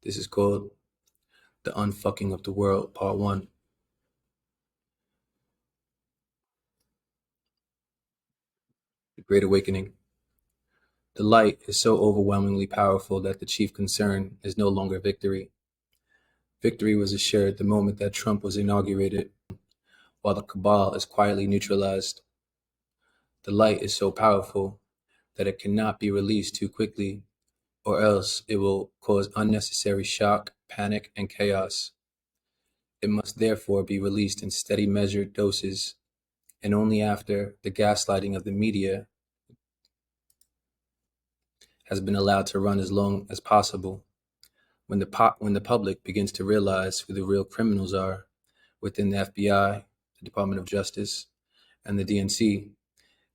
This is called The UnFucking of the World, Part 1. The Great Awakening. The light is so overwhelmingly powerful that the chief concern is no longer victory. Victory was assured the moment that Trump was inaugurated, while the cabal is quietly neutralized. The light is so powerful that it cannot be released too quickly, or else it will cause unnecessary shock, panic, and chaos. It must therefore be released in steady measured doses, and only after the gaslighting of the media has been allowed to run as long as possible. When the public begins to realize who the real criminals are within the FBI, the Department of Justice, and the DNC,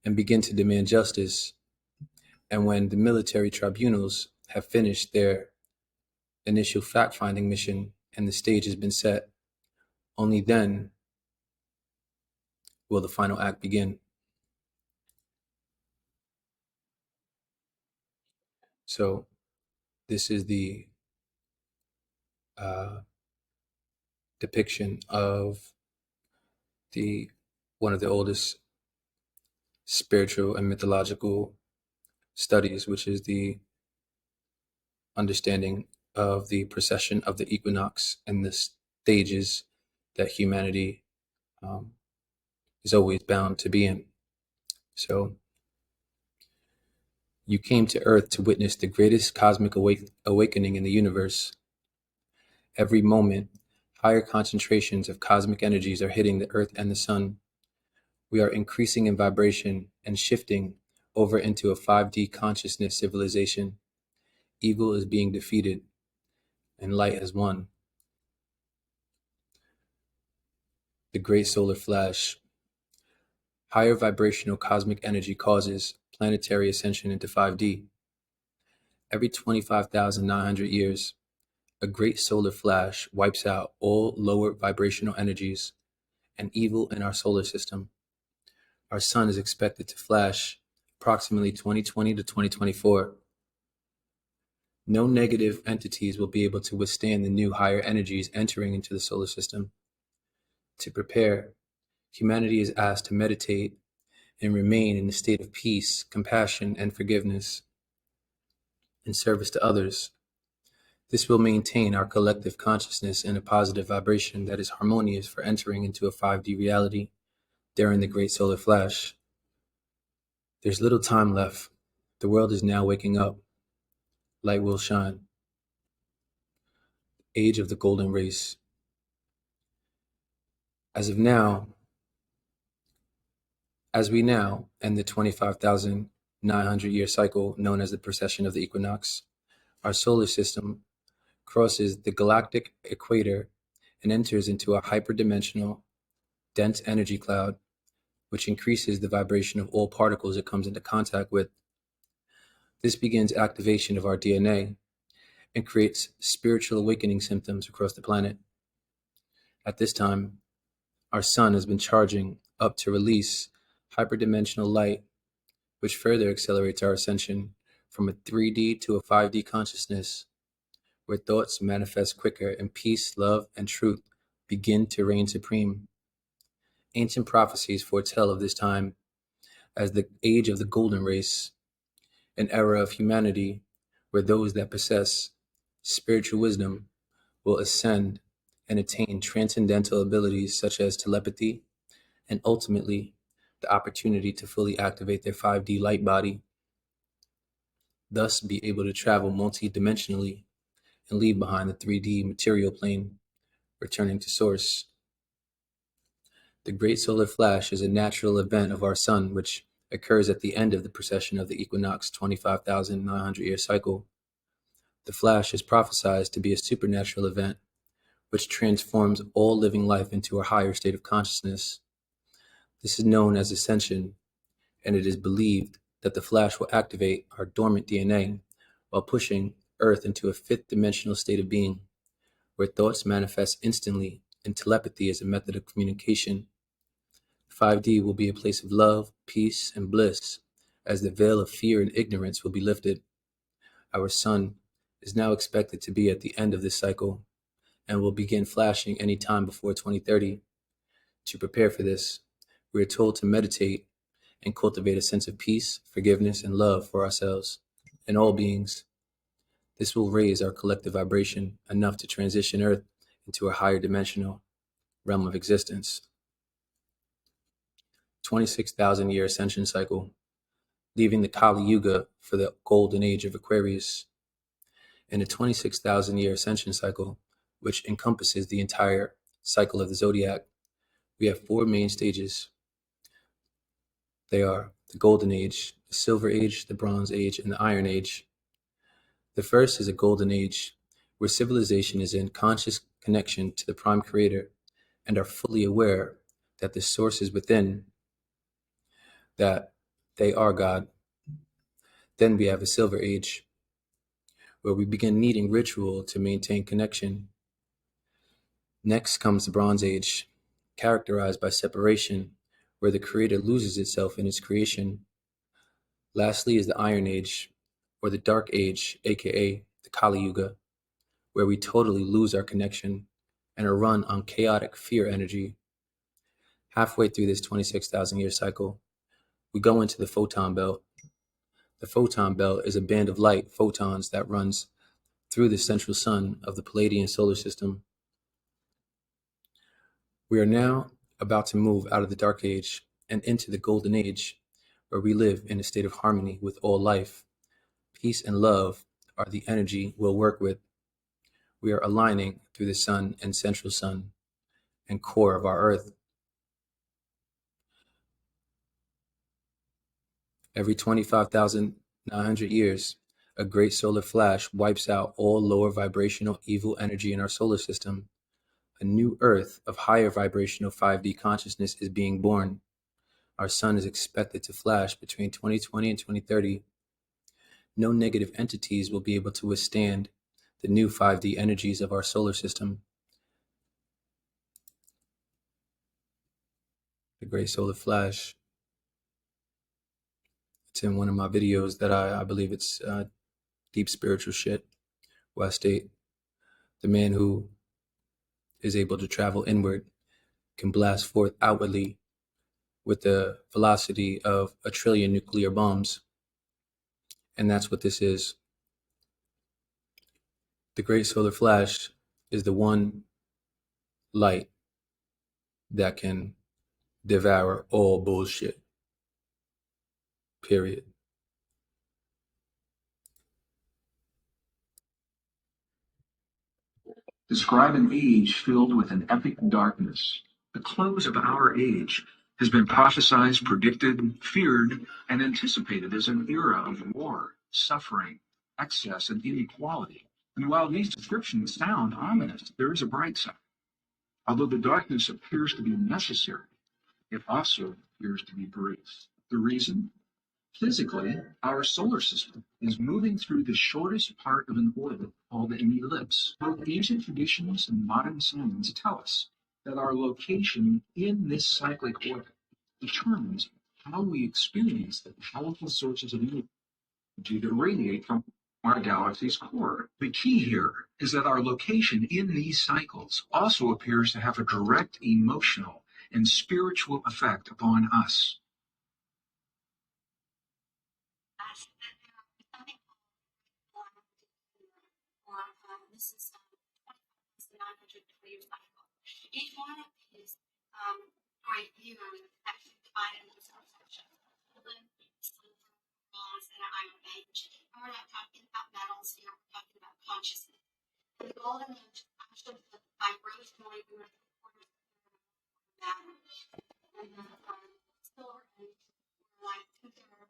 and begin to demand justice, and when the military tribunals have finished their initial fact-finding mission and the stage has been set, only then will the final act begin. So this is the depiction of the one of the oldest spiritual and mythological studies, which is the understanding of the precession of the equinox and the stages that humanity is always bound to be in. So you came to Earth to witness the greatest cosmic awakening in the universe. Every moment, higher concentrations of cosmic energies are hitting the Earth and the Sun. We are increasing in vibration and shifting over into a 5D consciousness civilization. Evil is being defeated, and light has won. The Great Solar Flash. Higher vibrational cosmic energy causes planetary ascension into 5D. Every 25,900 years, a great solar flash wipes out all lower vibrational energies and evil in our solar system. Our sun is expected to flash approximately 2020 to 2024. No negative entities will be able to withstand the new higher energies entering into the solar system. To prepare, humanity is asked to meditate and remain in a state of peace, compassion, and forgiveness in service to others. This will maintain our collective consciousness in a positive vibration that is harmonious for entering into a 5D reality during the Great Solar Flash. There's little time left. The world is now waking up. Light will shine. Age of the Golden Race. As we now end the 25,900 year cycle known as the precession of the equinox, our solar system crosses the galactic equator and enters into a hyperdimensional, dense energy cloud, which increases the vibration of all particles it comes into contact with. This begins activation of our DNA and creates spiritual awakening symptoms across the planet. At this time, our sun has been charging up to release hyperdimensional light, which further accelerates our ascension from a 3D to a 5D consciousness, where thoughts manifest quicker and peace, love, and truth begin to reign supreme. Ancient prophecies foretell of this time as the age of the golden race, an era of humanity where those that possess spiritual wisdom will ascend and attain transcendental abilities such as telepathy and ultimately the opportunity to fully activate their 5D light body, thus be able to travel multi-dimensionally and leave behind the 3D material plane, returning to source. The Great Solar Flash is a natural event of our sun, which occurs at the end of the precession of the equinox 25,900 year cycle. The flash is prophesied to be a supernatural event, which transforms all living life into a higher state of consciousness. This is known as ascension, and it is believed that the flash will activate our dormant DNA while pushing Earth into a fifth dimensional state of being, where thoughts manifest instantly and telepathy is a method of communication. 5D will be a place of love, peace, and bliss, as the veil of fear and ignorance will be lifted. Our sun is now expected to be at the end of this cycle and will begin flashing any time before 2030. To prepare for this, we are told to meditate and cultivate a sense of peace, forgiveness, and love for ourselves and all beings. This will raise our collective vibration enough to transition Earth into a higher dimensional realm of existence. 26,000 year ascension cycle, leaving the Kali Yuga for the golden age of Aquarius. In a 26,000 year ascension cycle, which encompasses the entire cycle of the zodiac, we have four main stages. They are the Golden Age, the Silver Age, the Bronze Age, and the Iron Age. The first is a Golden Age, where civilization is in conscious connection to the Prime Creator and are fully aware that the source is within, that they are God. Then we have a Silver Age, where we begin needing ritual to maintain connection. Next comes the Bronze Age, characterized by separation, where the Creator loses itself in its creation. Lastly is the Iron Age, or the Dark Age, aka the Kali Yuga, where we totally lose our connection and are run on chaotic fear energy. Halfway through this 26,000 year cycle, we go into the photon belt. The photon belt is a band of light photons that runs through the central sun of the Palladian solar system. We are now about to move out of the Dark Age and into the Golden Age, where we live in a state of harmony with all life. Peace and love are the energy we'll work with. We are aligning through the sun and central sun and core of our earth. Every 25,900 years, a great solar flash wipes out all lower vibrational evil energy in our solar system. A new earth of higher vibrational 5D consciousness is being born. Our sun is expected to flash between 2020 and 2030. No negative entities will be able to withstand the new 5D energies of our solar system. The great solar flash. It's in one of my videos that I believe it's deep spiritual shit, where I state the man who is able to travel inward can blast forth outwardly with the velocity of 1 trillion nuclear bombs. And that's what this is. The great solar flash is the one light that can devour all bullshit. Period. Describe an age filled with an epic darkness. The close of our age has been prophesied, predicted, feared, and anticipated as an era of war, suffering, excess, and inequality. And while these descriptions sound ominous, there is a bright side. Although the darkness appears to be necessary, it also appears to be brief. The reason? Physically, our solar system is moving through the shortest part of an orbit called an ellipse. Both ancient traditions and modern science tell us that our location in this cyclic orbit determines how we experience the powerful sources of energy that radiate from our galaxy's core. The key here is that our location in these cycles also appears to have a direct emotional and spiritual effect upon us. This is 920 years cycle. Each one of these great years actually divided into sections. Golden, silver, bronze, and iron age. And we're not talking about metals here, we're talking about consciousness. And the golden age actually the vibrationally matter. And the silver age were like two-thirds,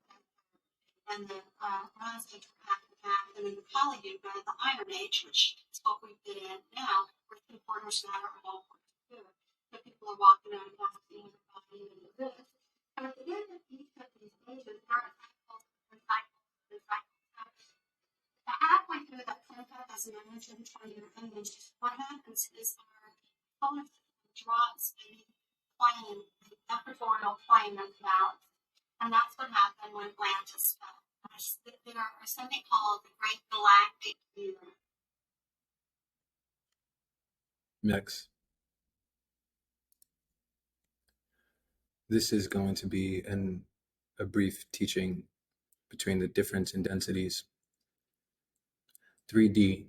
and the bronze age were half and half, and then the Kali Yuga, the Iron Age, which is what we've been in now, where three-quarters matter all good. So people are walking around asking everybody to do this. And at the end of each of these ages, there are cycles and cycles and cycles. Halfway through that 25,920-year age, what happens is our solar system drops a plane, the equatorial plane of balance. And that's what happened when Atlantis fell. There are something called the Great Galactic Year. Next. This is going to be a brief teaching between the difference in densities. 3D,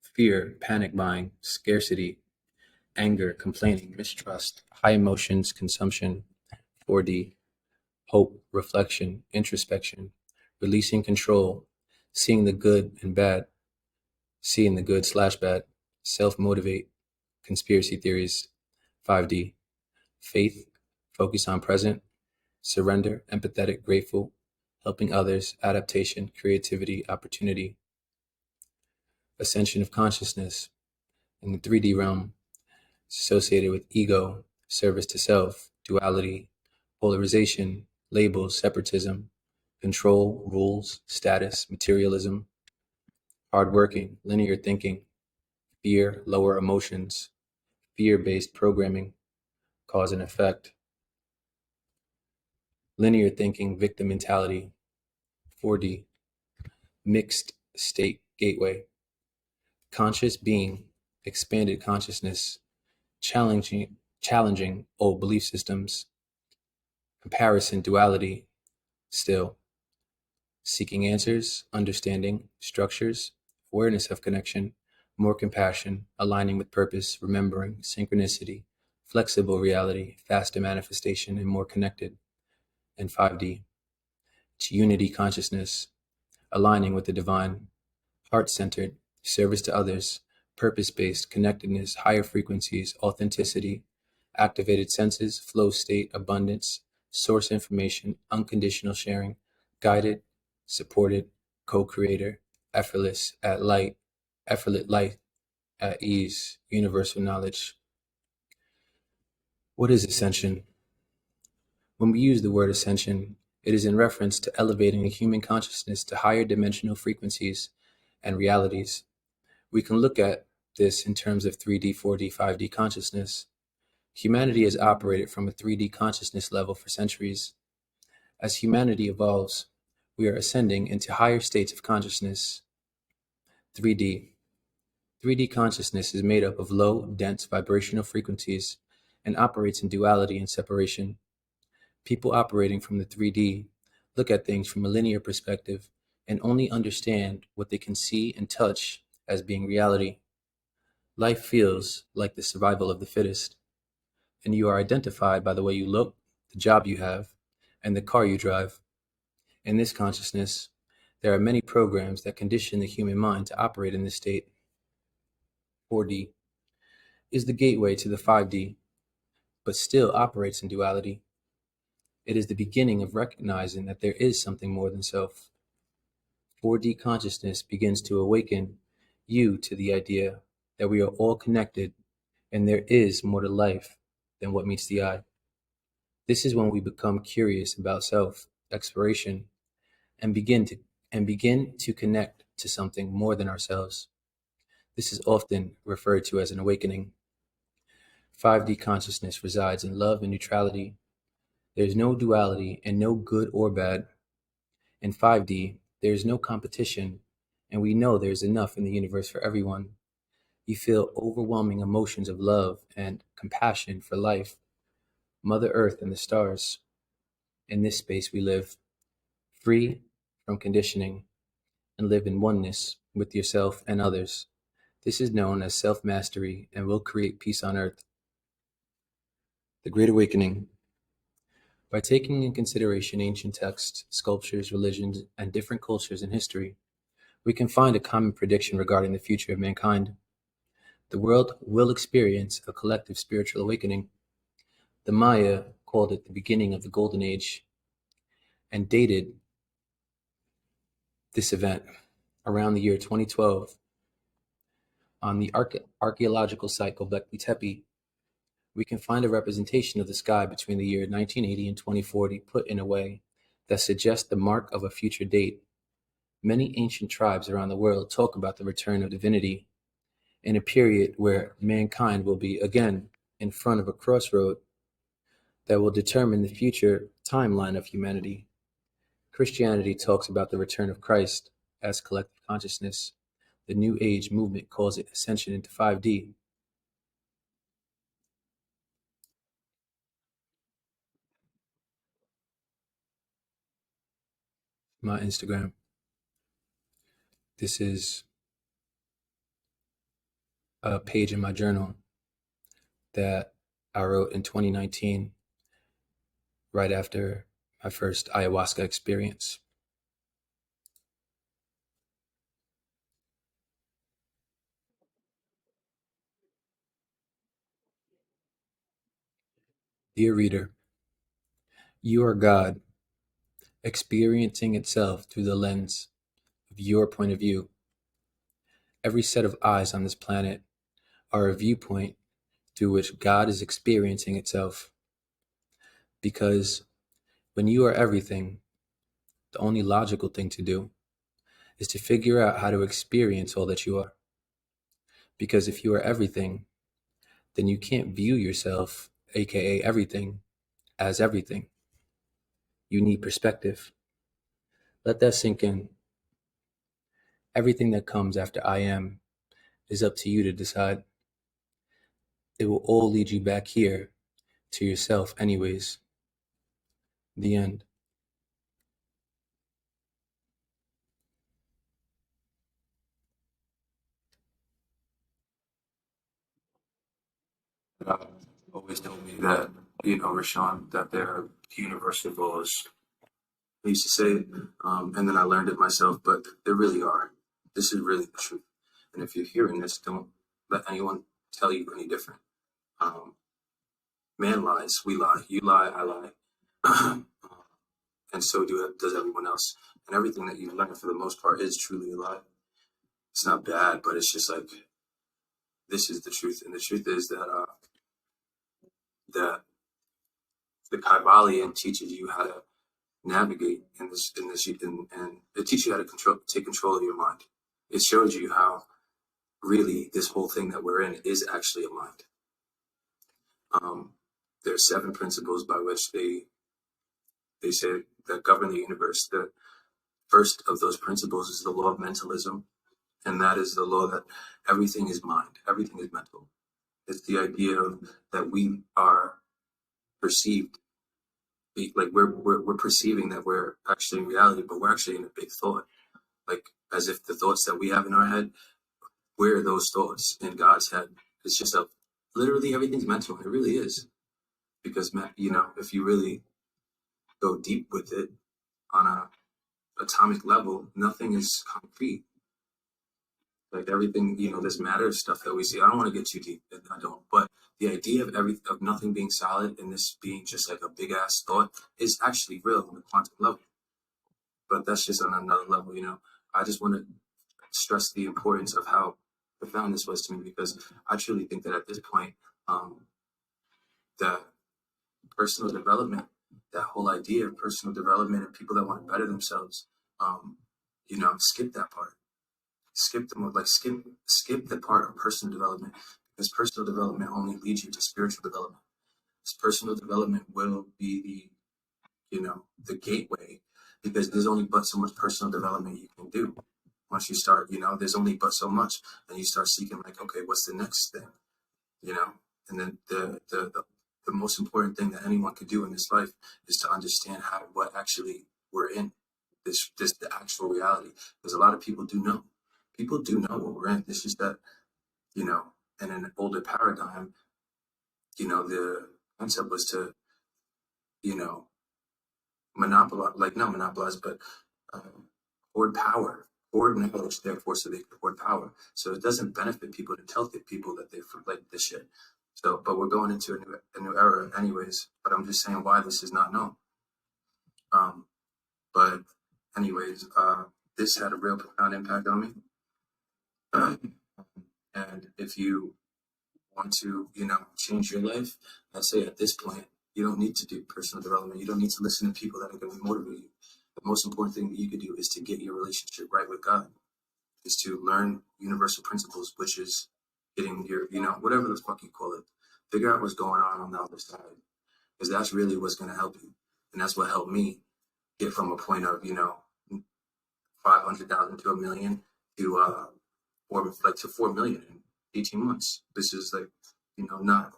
fear, panic buying, scarcity, anger, complaining, mistrust, high emotions, consumption. 4D, hope, reflection, introspection, releasing control, seeing the good and bad, seeing the good/bad, self-motivate, conspiracy theories. 5D, faith, focus on present, surrender, empathetic, grateful, helping others, adaptation, creativity, opportunity. Ascension of consciousness in the 3D realm is associated with ego, service to self, duality, polarization, labels, separatism, control, rules, status, materialism, hardworking, linear thinking, fear, lower emotions, fear-based programming, cause and effect, linear thinking, victim mentality. 4D, mixed state gateway, conscious being, expanded consciousness, challenging old belief systems, comparison, duality, still, seeking answers, understanding, structures, awareness of connection, more compassion, aligning with purpose, remembering, synchronicity, flexible reality, faster manifestation, and more connected. And 5D, it's unity consciousness, aligning with the divine, heart-centered, service to others, purpose-based, connectedness, higher frequencies, authenticity, activated senses, flow state, abundance, source information, unconditional sharing, guided, supported, co-creator, effortless at light, effortless light at ease, universal knowledge. What is ascension? When we use the word ascension, it is in reference to elevating the human consciousness to higher dimensional frequencies and realities. We can look at this in terms of 3D, 4D, 5D consciousness. Humanity has operated from a 3D consciousness level for centuries. As humanity evolves, we are ascending into higher states of consciousness. 3D. 3D consciousness is made up of low, dense vibrational frequencies and operates in duality and separation. People operating from the 3D look at things from a linear perspective and only understand what they can see and touch as being reality. Life feels like the survival of the fittest, and you are identified by the way you look, the job you have, and the car you drive. In this consciousness, there are many programs that condition the human mind to operate in this state. 4D is the gateway to the 5D, but still operates in duality. It is the beginning of recognizing that there is something more than self. 4D consciousness begins to awaken you to the idea that we are all connected and there is more to life than what meets the eye. This is when we become curious about self, exploration, and begin to connect to something more than ourselves. This is often referred to as an awakening. 5D consciousness resides in love and neutrality. There is no duality and no good or bad. In 5D, there is no competition, and we know there is enough in the universe for everyone. You feel overwhelming emotions of love and compassion for life, Mother Earth, and the stars. In this space we live, free from conditioning, and live in oneness with yourself and others. This is known as self-mastery and will create peace on earth. The Great Awakening. By taking in consideration ancient texts, sculptures, religions, and different cultures in history, we can find a common prediction regarding the future of mankind. The world will experience a collective spiritual awakening. The Maya called it the beginning of the Golden Age and dated this event around the year 2012. On the archaeological site Göbekli Tepe, we can find a representation of the sky between the year 1980 and 2040 put in a way that suggests the mark of a future date. Many ancient tribes around the world talk about the return of divinity in a period where mankind will be again in front of a crossroad that will determine the future timeline of humanity. Christianity talks about the return of Christ as collective consciousness. The New Age movement calls it ascension into 5D. My Instagram. This is a page in my journal that I wrote in 2019, right after my first ayahuasca experience. Dear reader, you are God, experiencing itself through the lens of your point of view. Every set of eyes on this planet are a viewpoint through which God is experiencing itself. Because when you are everything, the only logical thing to do is to figure out how to experience all that you are. Because if you are everything, then you can't view yourself, aka everything, as everything. You need perspective. Let that sink in. Everything that comes after I am is up to you to decide. It will all lead you back here to yourself anyways. The end. Always told me that, Rashawn, that there are universal laws. I used to say it, and then I learned it myself, but there really are. This is really the truth. And if you're hearing this, don't let anyone tell you any different. Man lies, we lie, you lie, I lie. And so does everyone else. And everything that you learn for the most part is truly a lie. It's not bad, but it's just like, this is the truth. And the truth is that the Kybalion teaches you how to navigate in this, and it teaches you how to take control of your mind. It shows you how really this whole thing that we're in is actually a mind. There are 7 principles by which they say that govern the universe. The first of those principles is the law of mentalism, and that is the law that everything is mind, everything is mental. It's the idea of that we are perceived, like we're perceiving that we're actually in reality, but we're actually in a big thought, like as if the thoughts that we have in our head, we're those thoughts in God's head. It's just literally everything's mental, and it really is, because if you really go deep with it on a atomic level, nothing is concrete. Like everything, this matter stuff that we see. I don't want to get too deep. I don't. But the idea of nothing being solid and this being just like a big ass thought is actually real on the quantum level. But that's just on another level. I just want to stress the importance of how profound this was to me, because I truly think that at this point, that personal development, that whole idea of personal development and people that want to better themselves, skip that part. Skip the part of personal development, because personal development only leads you to spiritual development. This personal development will be the gateway, because there's only but so much personal development you can do. Once you start, there's only but so much, and you start seeking like, okay, what's the next thing, and then the most important thing that anyone could do in this life is to understand what actually we're in, the actual reality, because a lot of people do know. People do know what we're in. It's just that, in an older paradigm, the concept was to, monopolize, like not monopolize, but hoard power, hoard knowledge, therefore, so they can hoard power. So it doesn't benefit people to tell the people that they like this shit. So, but we're going into a new era anyways, but I'm just saying why this is not known. But anyways, this had a real profound impact on me. And if you want to, change your life, I'd say at this point, you don't need to do personal development. You don't need to listen to people that are going to motivate you. The most important thing that you could do is to get your relationship right with God, is to learn universal principles, which is getting your, whatever the fuck you call it. Figure out what's going on the other side, because that's really what's going to help you. And that's what helped me get from a point of 500,000 to a million to or like to 4 million in 18 months. This is like not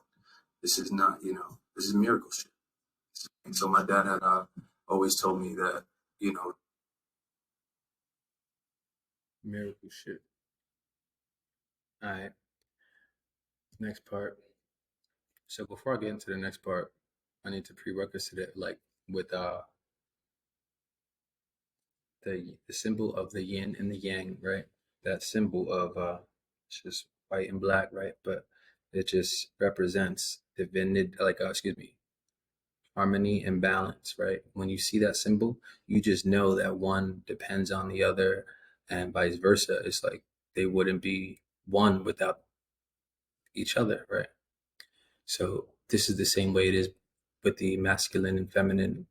this is not this is miracle shit. And so my dad had always told me that miracle shit. All right, next part. So before I get into the next part, I need to prerequisite it like with the symbol of the yin and the yang, right? That symbol of it's just white and black, right? But it just represents divinity, like excuse me, harmony and balance, right? When you see that symbol, you just know that one depends on the other, and vice versa. It's like they wouldn't be one without each other, right? So this is the same way it is with the masculine and feminine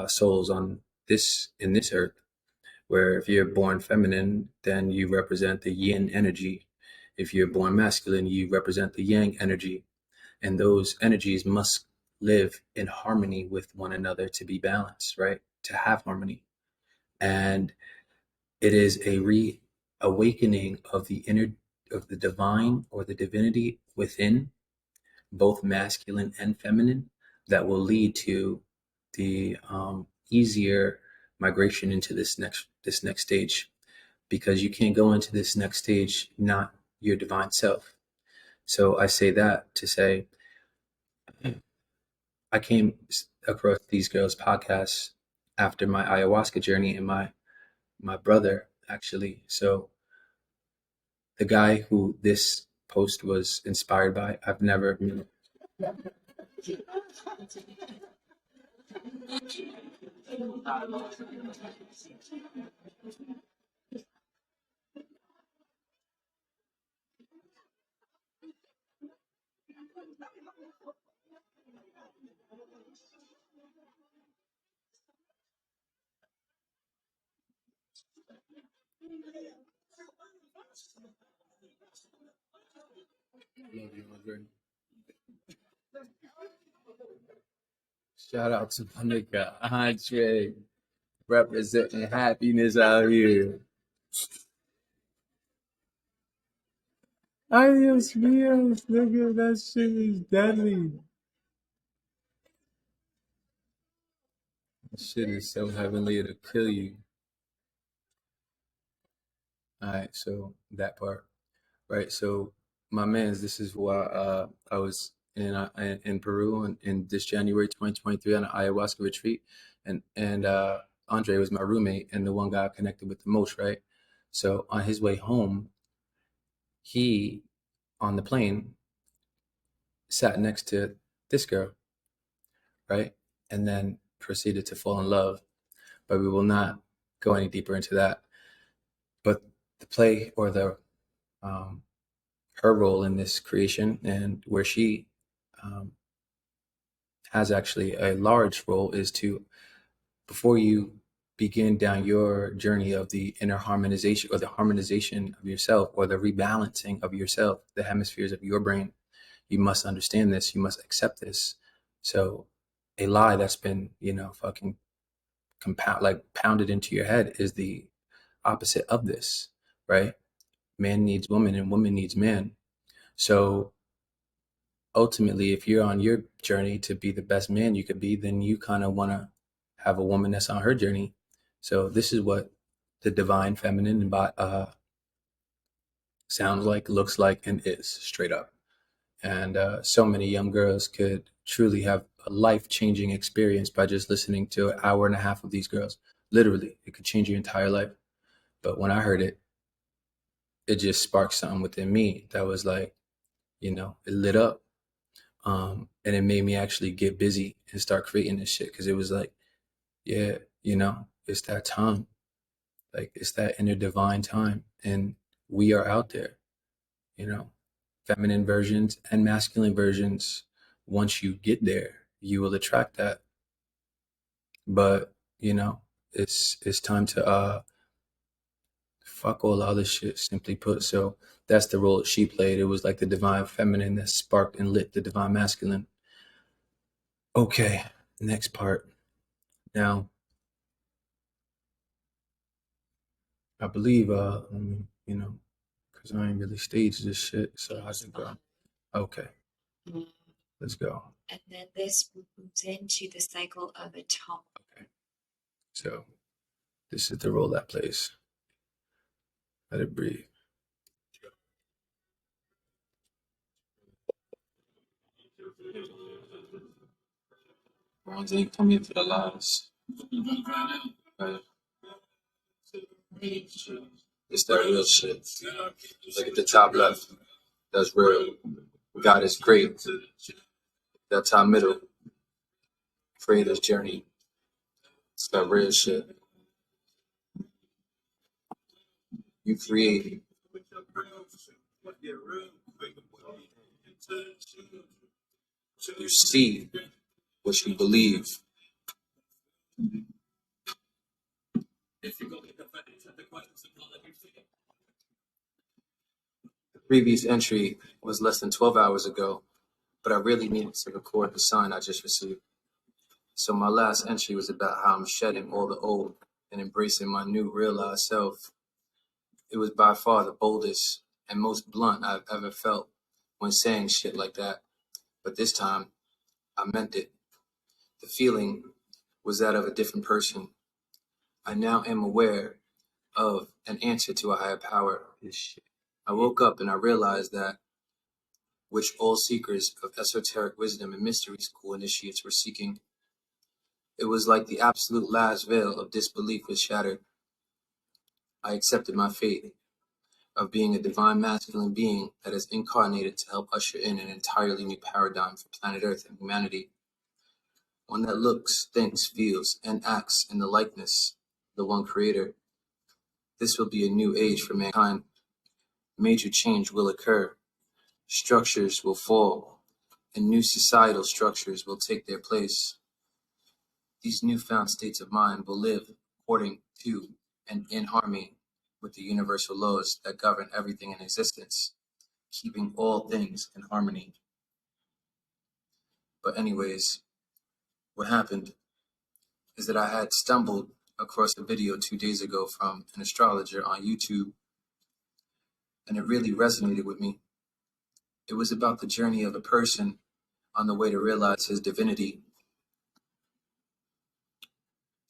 souls on this in this earth, where if you're born feminine, then you represent the yin energy. If you're born masculine, you represent the yang energy. And those energies must live in harmony with one another to be balanced, right? To have harmony. And it is a reawakening of the inner of the divine or the divinity within both masculine and feminine that will lead to the easier migration into this next stage, because you can't go into this next stage not your divine self. So I say that to say I came across these girls' podcasts after my ayahuasca journey, and my brother actually. So the guy who this post was inspired by, I've never love you, Andre. Shout out to my nigga Andre, representing happiness out here. Adios míos, nigga, that shit is deadly. That shit is so heavenly it'll kill you. Alright, so that part. Right, so my mans, this is why I was in Peru in this January 2023 on an ayahuasca retreat, and Andre was my roommate and the one guy I connected with the most, right? So on his way home, he on the plane sat next to this girl, right? And then proceeded to fall in love. But we will not go any deeper into that. But the play or the her role in this creation, and where she has actually a large role, is to, before you begin down your journey of the inner harmonization or the harmonization of yourself or the rebalancing of yourself, the hemispheres of your brain, you must understand this, you must accept this. So a lie that's been fucking pounded into your head is the opposite of this, right? Man needs woman and woman needs man. So ultimately, if you're on your journey to be the best man you could be, then you kind of want to have a woman that's on her journey. So this is what the divine feminine sounds like, looks like, and is straight up. And so many young girls could truly have a life-changing experience by just listening to an hour and a half of these girls. Literally, it could change your entire life. But when I heard it, it just sparked something within me that was like, it lit up. And it made me actually get busy and start creating this shit, because it was like, yeah, it's that time. Like, it's that inner divine time. And we are out there, feminine versions and masculine versions. Once you get there, you will attract that. But, it's time to fuck all the other shit, simply put. So that's the role she played. It was like the divine feminine that sparked and lit the divine masculine. Okay, next part. Now, I believe, you know, because I ain't really staged this shit, so I should go. Okay, let's go. And then this moves into the cycle of atonement. Okay, so this is the role that plays. Let it breathe. Ones ain't coming for the lies. Right. It's that real shit. Look at the top left. That's real. God is great. That top middle. Creator's journey. It's that real shit. You create. You see what you believe. The previous entry was less than 12 hours ago, but I really needed to record the sign I just received. So my last entry was about how I'm shedding all the old and embracing my new realized self. It was by far the boldest and most blunt I've ever felt when saying shit like that. But this time, I meant it. The feeling was that of a different person. I now am aware of an answer to a higher power. I woke up and I realized that which all seekers of esoteric wisdom and mystery school initiates were seeking. It was like the absolute last veil of disbelief was shattered. I accepted my fate of being a divine masculine being that is incarnated to help usher in an entirely new paradigm for planet Earth and humanity. One that looks, thinks, feels, and acts in the likeness of the one creator. This will be a new age for mankind. Major change will occur. Structures will fall, and new societal structures will take their place. These newfound states of mind will live according to and in harmony with the universal laws that govern everything in existence, keeping all things in harmony. But anyways, what happened is that I had stumbled across a video 2 days ago from an astrologer on YouTube, and it really resonated with me. It was about the journey of a person on the way to realize his divinity.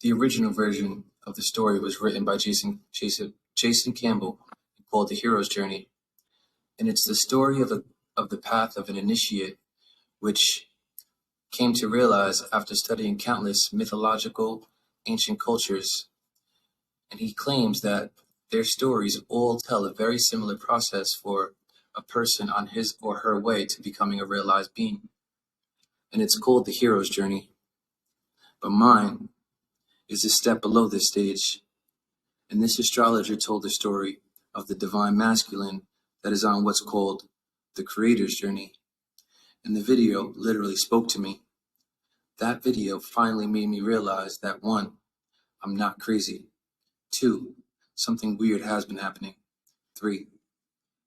The original version of the story was written by Jason Campbell and called The Hero's Journey, and it's the story of the path of an initiate, which came to realize after studying countless mythological ancient cultures, and he claims that their stories all tell a very similar process for a person on his or her way to becoming a realized being. And it's called the hero's journey. But mine is a step below this stage. And this astrologer told the story of the divine masculine that is on what's called the creator's journey. And the video literally spoke to me. That video finally made me realize that 1, I'm not crazy. 2, something weird has been happening. 3,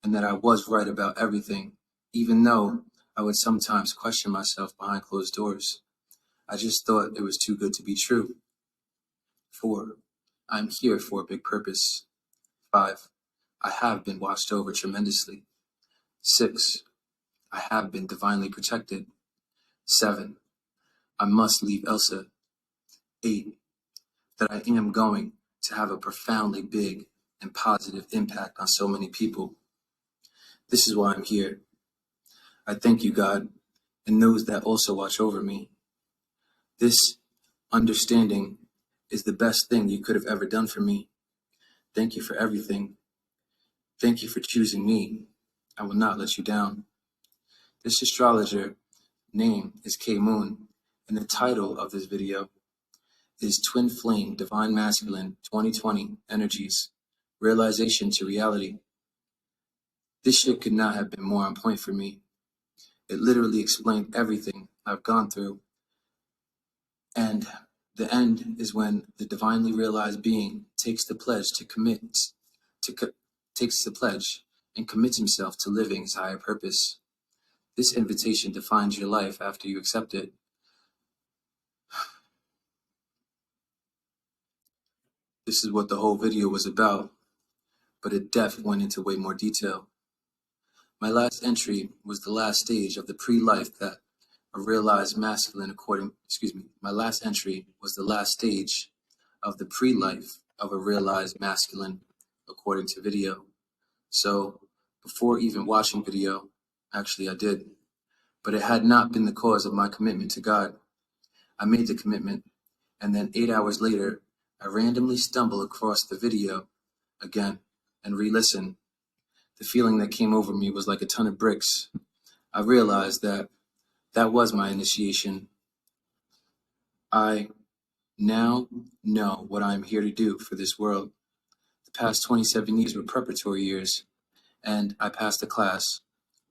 and that I was right about everything, even though I would sometimes question myself behind closed doors. I just thought it was too good to be true. 4, I'm here for a big purpose. 5, I have been watched over tremendously. 6, I have been divinely protected. 7, I must leave Elsa. 8, that I am going to have a profoundly big and positive impact on so many people. This is why I'm here. I thank you, God, and those that also watch over me. This understanding is the best thing you could have ever done for me. Thank you for everything. Thank you for choosing me. I will not let you down. This astrologer name is K Moon, and the title of this video is Twin Flame Divine Masculine 2020 Energies, Realization to Reality. This shit could not have been more on point for me. It literally explained everything I've gone through. And the end is when the divinely realized being takes the pledge takes the pledge and commits himself to living his higher purpose. This invitation defines your life after you accept it. This is what the whole video was about. but it depth went into way more detail. My last entry was the last stage of the pre-life that a realized masculine my last entry was the last stage of the pre-life of a realized masculine according to video. So before even watching video, actually I did, but it had not been the cause of my commitment to God. I made the commitment, and then 8 hours later, I randomly stumble across the video again and re-listen. The feeling that came over me was like a ton of bricks. I realized that that was my initiation. I now know what I am here to do for this world. The past 27 years were preparatory years, and I passed the class.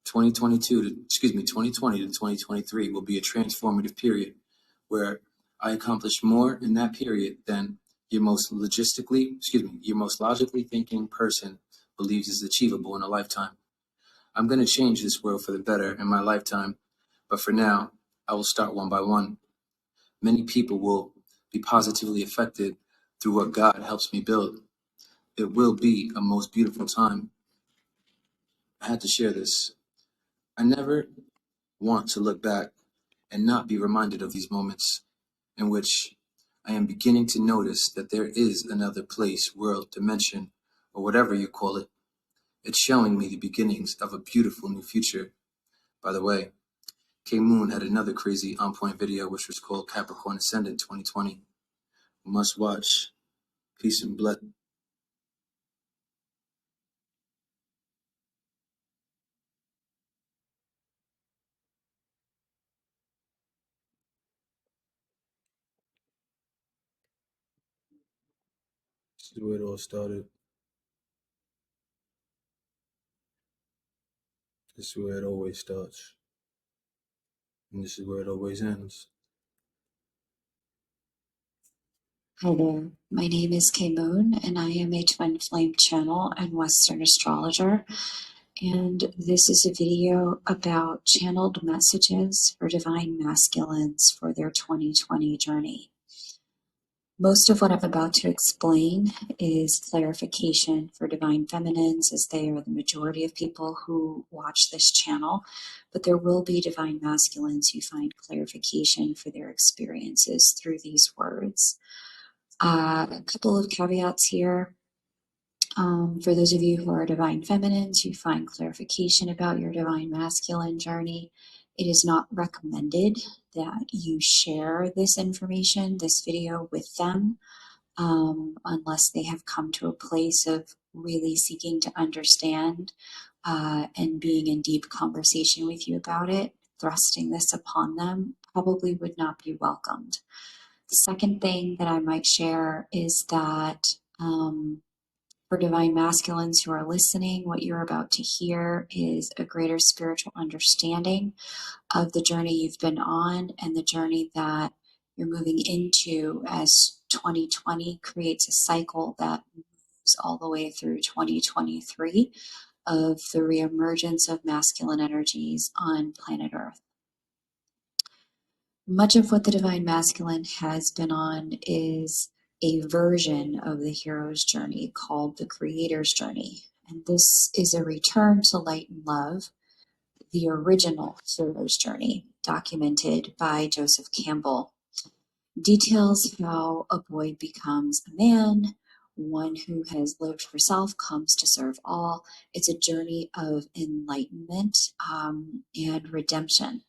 2020 to 2023 will be a transformative period where I accomplished more in that period than your most logically thinking person believes is achievable in a lifetime. I'm going to change this world for the better in my lifetime, but for now, I will start one by one. Many people will be positively affected through what God helps me build. It will be a most beautiful time. I had to share this. I never want to look back and not be reminded of these moments in which I am beginning to notice that there is another place, world, dimension, or whatever you call it. It's showing me the beginnings of a beautiful new future. By the way, K Moon had another crazy on-point video which was called Capricorn Ascendant 2020. Must watch. Peace and blessings. This is where it all started. This is where it always starts. And this is where it always ends. Hi there, my name is Kay Moon, and I am a twin flame channel and Western astrologer. And this is a video about channeled messages for divine masculines for their 2020 journey. Most of what I'm about to explain is clarification for divine feminines, as they are the majority of people who watch this channel, but there will be divine masculines who find clarification for their experiences through these words. A couple of caveats here. For those of you who are divine feminines, who find clarification about your divine masculine journey, it is not recommended that you share this information, this video, with them, unless they have come to a place of really seeking to understand and being in deep conversation with you about it. Thrusting this upon them probably would not be welcomed. The second thing that I might share is that for divine masculines who are listening, what you're about to hear is a greater spiritual understanding of the journey you've been on and the journey that you're moving into, as 2020 creates a cycle that moves all the way through 2023 of the reemergence of masculine energies on planet Earth. Much of what the divine masculine has been on is a version of the hero's journey called the creator's journey. And this is a return to light and love, the original hero's journey, documented by Joseph Campbell. Details how a boy becomes a man, one who has lived for self comes to serve all. It's a journey of enlightenment and redemption.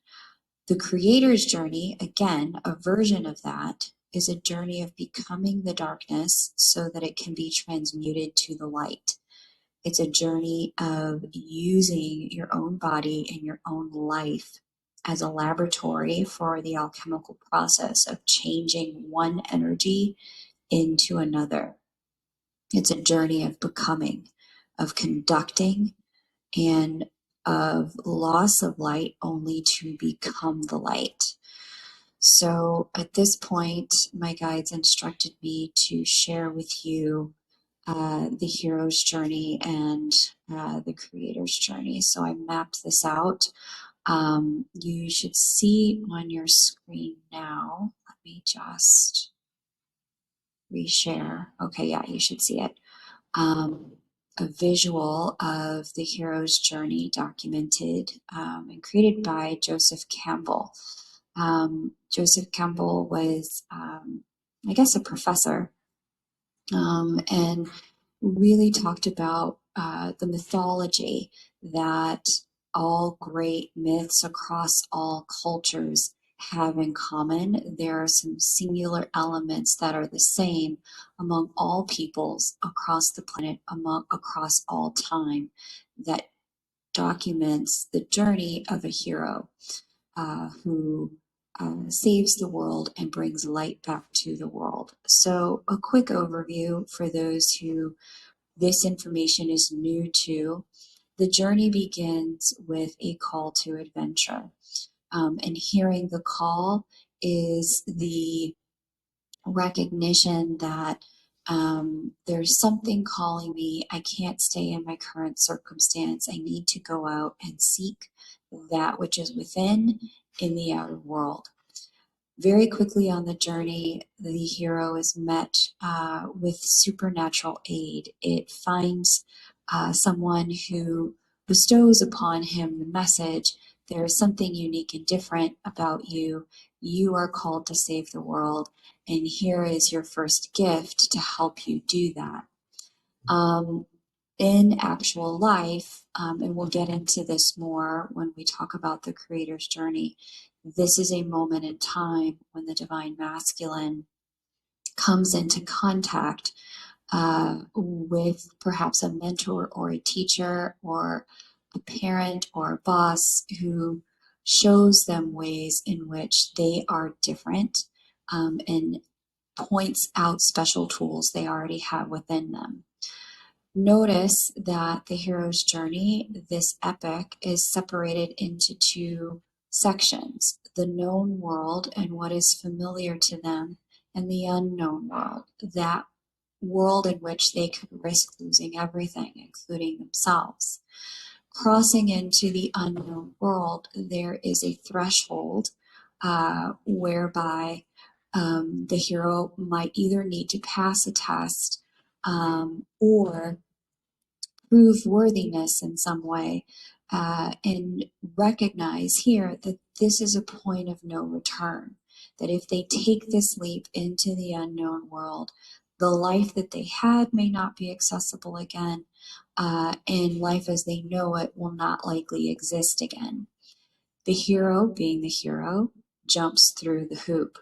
The creator's journey, again, a version of that, is a journey of becoming the darkness so that it can be transmuted to the light. It's a journey of using your own body and your own life as a laboratory for the alchemical process of changing one energy into another. It's a journey of becoming, of conducting, and of loss of light only to become the light. So at this point, my guides instructed me to share with you the hero's journey and the creator's journey. So I mapped this out. You should see on your screen now. Let me just reshare. Okay, yeah, you should see it. a visual of the hero's journey documented and created by Joseph Campbell. Joseph Campbell was, I guess, a professor, and really talked about the mythology that all great myths across all cultures have in common. There are some singular elements that are the same among all peoples across the planet, across all time, that documents the journey of a hero who saves the world and brings light back to the world. So a quick overview for those who this information is new to. The journey begins with a call to adventure. And hearing the call is the recognition that there's something calling me. I can't stay in my current circumstance. I need to go out and seek that which is within in the outer world. Very quickly on the journey, the hero is met with supernatural aid. It finds someone who bestows upon him the message, there is something unique and different about you. You are called to save the world, and here is your first gift to help you do that. In actual life, and we'll get into this more when we talk about the creator's journey, this is a moment in time when the divine masculine comes into contact with perhaps a mentor or a teacher or a parent or a boss who shows them ways in which they are different and points out special tools they already have within them. Notice that the hero's journey, this epic, is separated into two sections: the known world and what is familiar to them, and the unknown world, that world in which they could risk losing everything, including themselves. Crossing into the unknown world, there is a threshold whereby the hero might either need to pass a test or prove worthiness in some way, and recognize here that this is a point of no return. That if they take this leap into the unknown world, the life that they had may not be accessible again, and life as they know it will not likely exist again. The hero, being the hero, jumps through the hoop.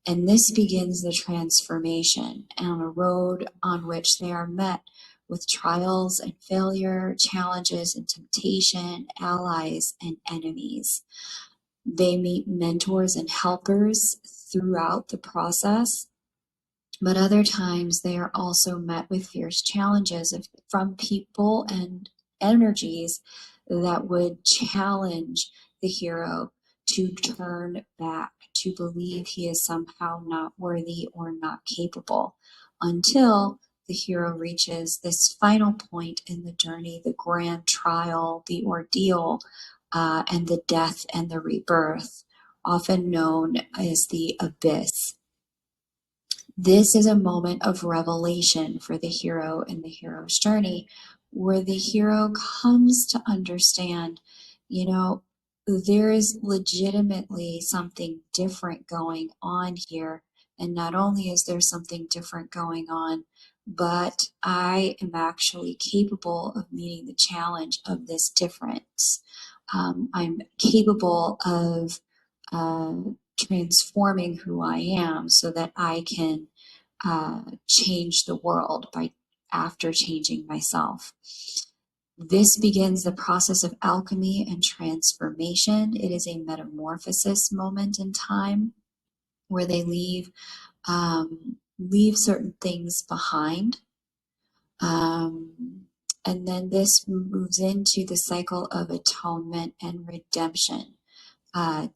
And this begins the transformation on a road on which they are met with trials and failure, challenges and temptation, allies and enemies. They meet mentors and helpers throughout the process, but other times they are also met with fierce challenges from people and energies that would challenge the hero to turn back, to believe he is somehow not worthy or not capable, until the hero reaches this final point in the journey, the grand trial, the ordeal, and the death and the rebirth, often known as the abyss. This is a moment of revelation for the hero in the hero's journey, where the hero comes to understand, there is legitimately something different going on here. And not only is there something different going on, but I am actually capable of meeting the challenge of this difference. I'm capable of transforming who I am so that I can change the world after changing myself. This begins the process of alchemy and transformation. It is a metamorphosis moment in time where they leave certain things behind. And then this moves into the cycle of atonement and redemption,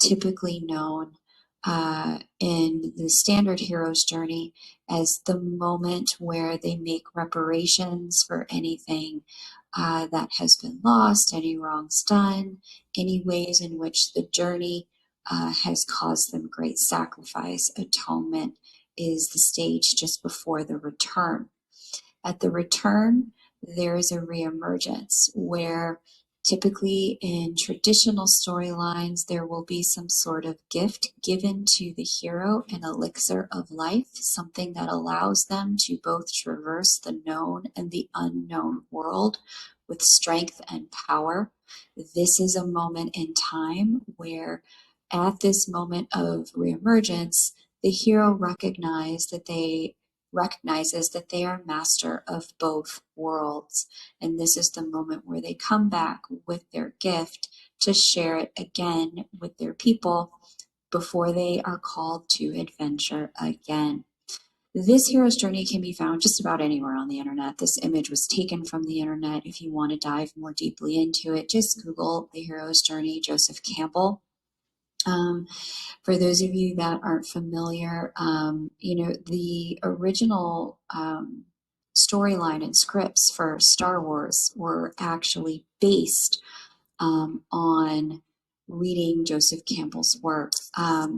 typically known in the standard hero's journey as the moment where they make reparations for anything that has been lost, any wrongs done, any ways in which the journey has caused them great sacrifice. Atonement is the stage just before the return. At the return, there is a reemergence where typically in traditional storylines, there will be some sort of gift given to the hero, an elixir of life, something that allows them to both traverse the known and the unknown world with strength and power. This is a moment in time where, at this moment of reemergence, the hero recognizes that they are master of both worlds. And this is the moment where they come back with their gift to share it again with their people before they are called to adventure again. This hero's journey can be found just about anywhere on the internet. This image was taken from the internet. If you want to dive more deeply into it, just Google the hero's journey, Joseph Campbell. For those of you that aren't familiar, the original storyline and scripts for Star Wars were actually based on reading Joseph Campbell's work. I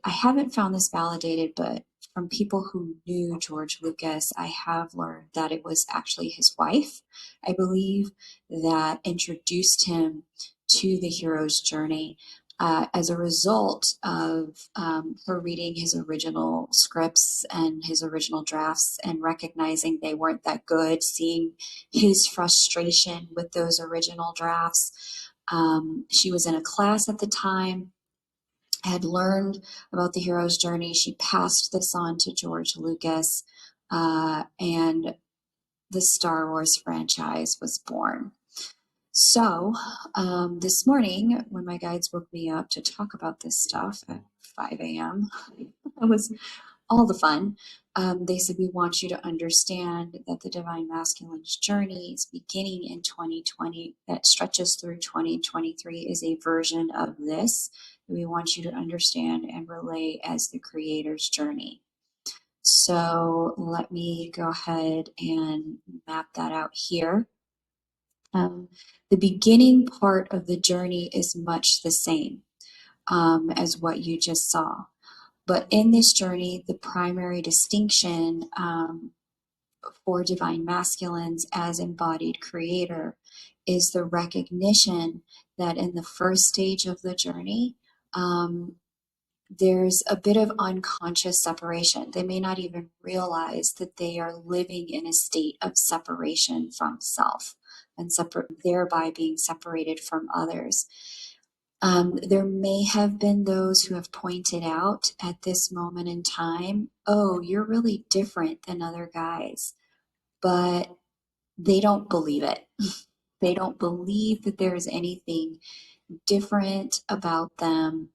haven't found this validated, but from people who knew George Lucas, I have learned that it was actually his wife, I believe, that introduced him to the hero's journey. As a result of her reading his original scripts and his original drafts and recognizing they weren't that good, seeing his frustration with those original drafts. She was in a class at the time, had learned about the hero's journey. She passed this on to George Lucas, and the Star Wars franchise was born. So this morning, when my guides woke me up to talk about this stuff at 5 a.m., it was all the fun. They said, we want you to understand that the Divine Masculine's journey is beginning in 2020, that stretches through 2023, is a version of this. We want you to understand and relay as the Creator's journey. So let me go ahead and map that out here. The beginning part of the journey is much the same as what you just saw. But in this journey, the primary distinction for Divine Masculines as embodied creator is the recognition that in the first stage of the journey, there's a bit of unconscious separation. They may not even realize that they are living in a state of separation from self and thereby being separated from others. There may have been those who have pointed out at this moment in time, oh, you're really different than other guys, but they don't believe it. They don't believe that there is anything different about them.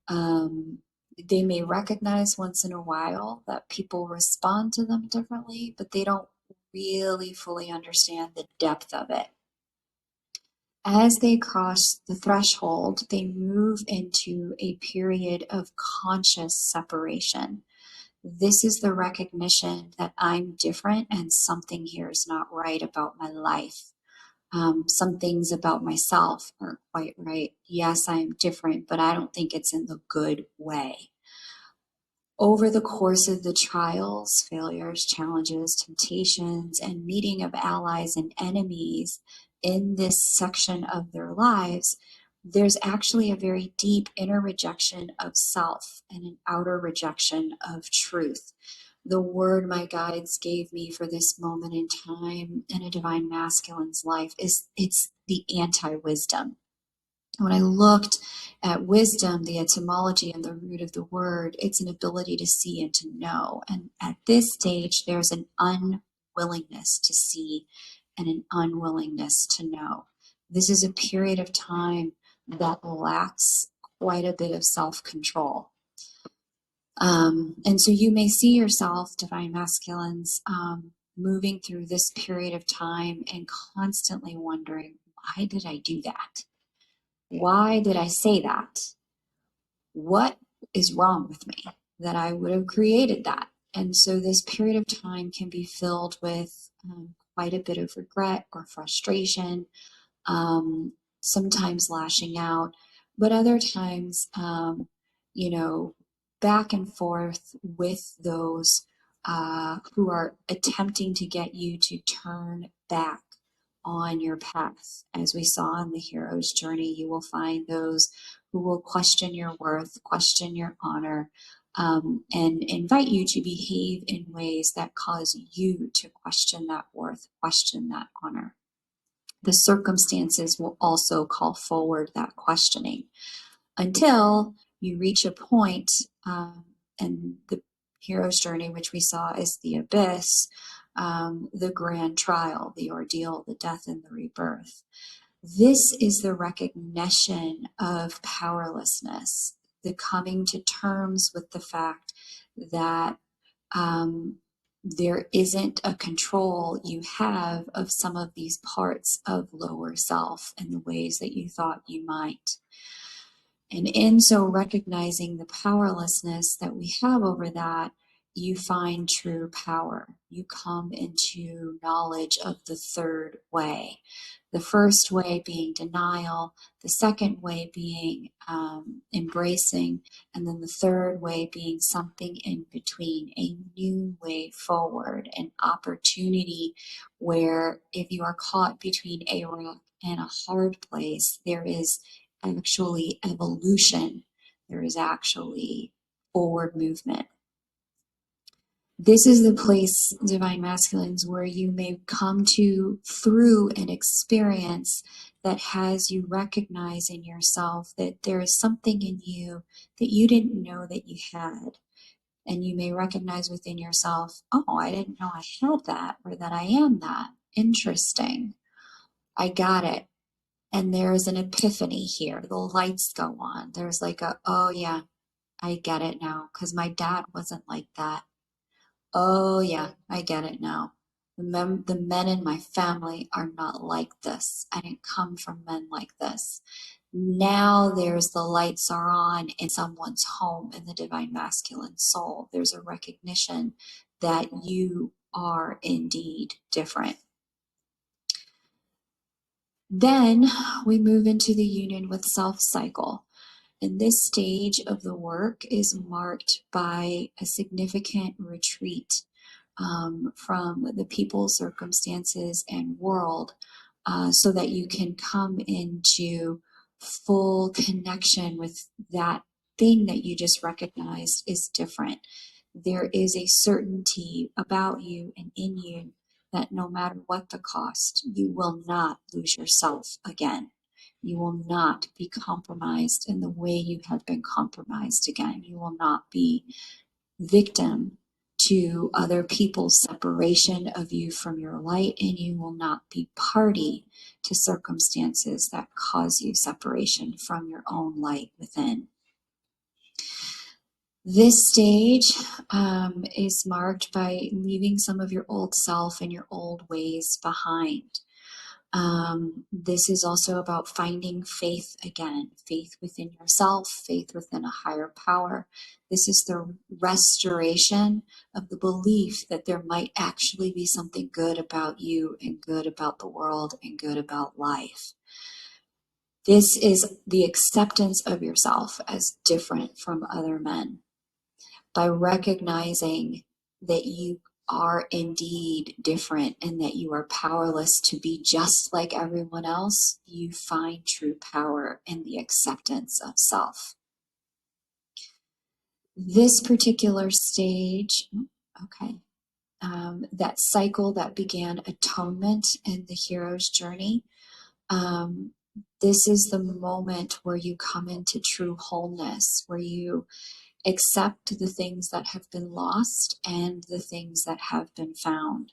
They may recognize once in a while that people respond to them differently, but they don't really fully understand the depth of it. As they cross the threshold, they move into a period of conscious separation. This is the recognition that I'm different and something here is not right about my life. Some things about myself aren't quite right. Yes, I am different, but I don't think it's in the good way. Over the course of the trials, failures, challenges, temptations, and meeting of allies and enemies in this section of their lives, there's actually a very deep inner rejection of self and an outer rejection of truth. The word my guides gave me for this moment in time in a Divine Masculine's life is it's the anti-wisdom. When I looked at wisdom, the etymology and the root of the word, it's an ability to see and to know. And at this stage, there's an unwillingness to see and an unwillingness to know. This is a period of time that lacks quite a bit of self-control. And so you may see yourself, Divine Masculines, moving through this period of time and constantly wondering, why did I do that? Why did I say that? What is wrong with me that I would have created that? And so this period of time can be filled with quite a bit of regret or frustration, sometimes lashing out, but other times, back and forth with those who are attempting to get you to turn back on your path. As we saw in the hero's journey, you will find those who will question your worth, question your honor, and invite you to behave in ways that cause you to question that worth, question that honor. The circumstances will also call forward that questioning until you reach a point, and the hero's journey, which we saw is the abyss, the grand trial, the ordeal, the death, and the rebirth. This is the recognition of powerlessness, the coming to terms with the fact that there isn't a control you have of some of these parts of lower self in the ways that you thought you might. And in so recognizing the powerlessness that we have over that, you find true power. You come into knowledge of the third way. The first way being denial, the second way being embracing, and then the third way being something in between, a new way forward, an opportunity where if you are caught between a rock and a hard place, there is actually evolution. There is actually forward movement. This is the place, Divine Masculines, where you may come to through an experience that has you recognize in yourself that there is something in you that you didn't know that you had. And you may recognize within yourself, oh, I didn't know I had that, or that I am that. Interesting. I got it. And there's an epiphany here. The lights go on. There's like a, oh yeah, I get it now, because my dad wasn't like that. Oh yeah, I get it now. The men in my family are not like this. I didn't come from men like this. Now there's the lights are on in someone's home in the Divine Masculine soul. There's a recognition that you are indeed different. Then we move into the union with self cycle. And this stage of the work is marked by a significant retreat from the people, circumstances, and world, so that you can come into full connection with that thing that you just recognized is different. There is a certainty about you and in you that no matter what the cost, you will not lose yourself again. You will not be compromised in the way you have been compromised again. You will not be victim to other people's separation of you from your light, and you will not be party to circumstances that cause you separation from your own light within. This stage is marked by leaving some of your old self and your old ways behind. This is also about finding faith again, faith within yourself, faith within a higher power. This is the restoration of the belief that there might actually be something good about you and good about the world and good about life. This is the acceptance of yourself as different from other men. By recognizing that you are indeed different and that you are powerless to be just like everyone else, you find true power in the acceptance of self. This particular stage, that cycle that began atonement in the hero's journey, this is the moment where you come into true wholeness, where you accept the things that have been lost and the things that have been found.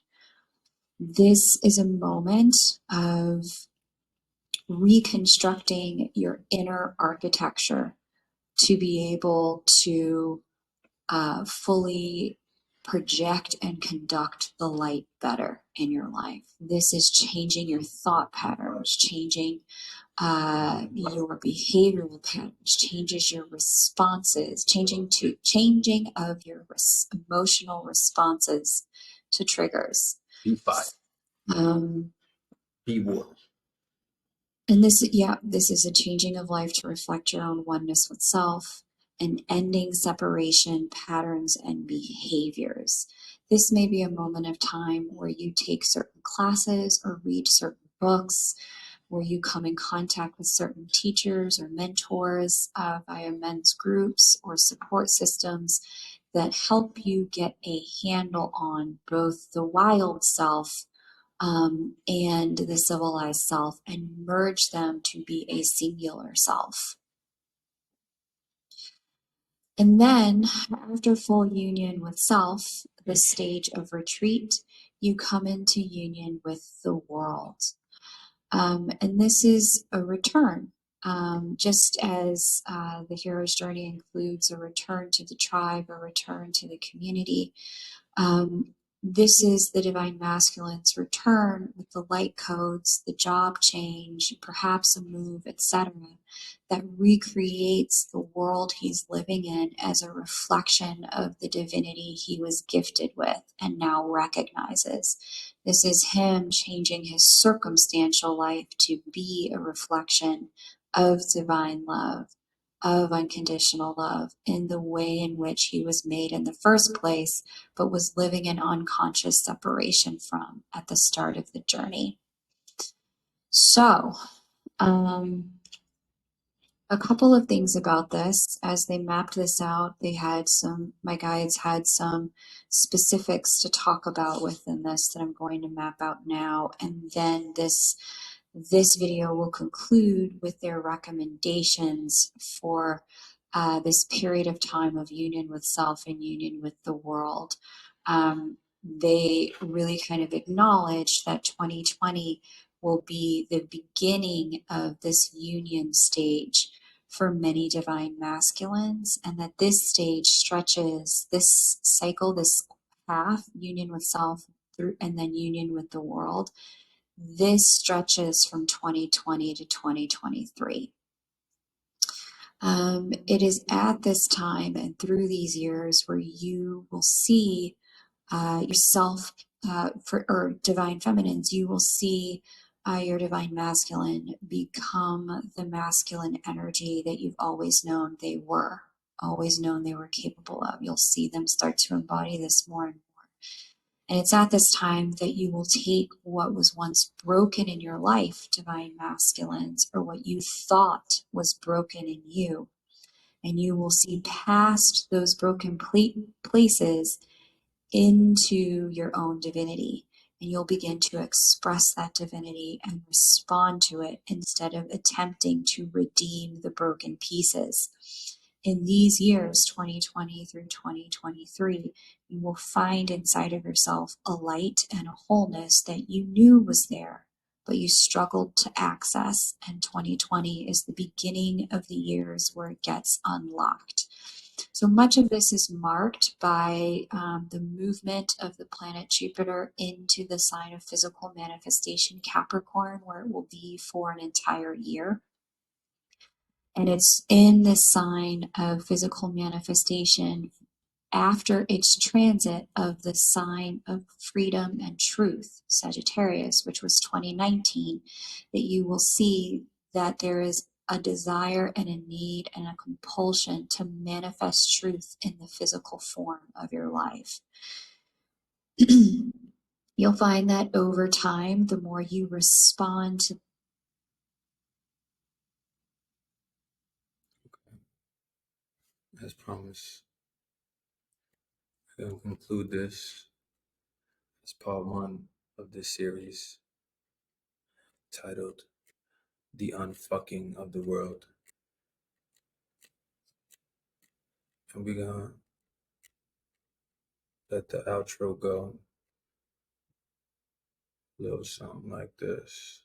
This is a moment of reconstructing your inner architecture to be able to fully project and conduct the light better in your life. This is changing your thought patterns, changing your behavioral patterns, changes your responses, changing of your emotional responses to triggers. B5. B1. And this is a changing of life to reflect your own oneness with self and ending separation patterns and behaviors. This may be a moment of time where you take certain classes or read certain books, where you come in contact with certain teachers or mentors via men's groups or support systems that help you get a handle on both the wild self and the civilized self and merge them to be a singular self. And then, after full union with self, the stage of retreat, you come into union with the world. And this is a return. Just as the hero's journey includes a return to the tribe, a return to the community, this is the divine masculine's return with the light codes, the job change, perhaps a move, etc., that recreates the world he's living in as a reflection of the divinity he was gifted with and now recognizes. This is him changing his circumstantial life to be a reflection of divine love, of unconditional love, in the way in which he was made in the first place, but was living in unconscious separation from at the start of the journey. So, a couple of things about this. As they mapped this out, my guides had some specifics to talk about within this that I'm going to map out now. And then this video will conclude with their recommendations for this period of time of union with self and union with the world. They really kind of acknowledge that 2020 will be the beginning of this union stage for many divine masculines, and that this stage stretches, this cycle, this path, union with self through, and then union with the world. This stretches from 2020 to 2023. It is at this time and through these years where you will see yourself, or divine feminines, you will see your divine masculine become the masculine energy that you've always known they were capable of. You'll see them start to embody this more and more. And it's at this time that you will take what was once broken in your life, divine masculines, or what you thought was broken in you, and you will see past those broken places into your own divinity, and you'll begin to express that divinity and respond to it instead of attempting to redeem the broken pieces. In these years, 2020 through 2023, you will find inside of yourself a light and a wholeness that you knew was there, but you struggled to access, and 2020 is the beginning of the years where it gets unlocked. So much of this is marked by the movement of the planet Jupiter into the sign of physical manifestation, Capricorn, where it will be for an entire year. And it's in this sign of physical manifestation after its transit of the sign of freedom and truth, Sagittarius, which was 2019, that you will see that there is a desire and a need and a compulsion to manifest truth in the physical form of your life. You'll find that over time, the more you respond to As promised, I'm going to conclude this as part one of this series titled The UnFucking of the World. And we're going to let the outro go. A little something like this.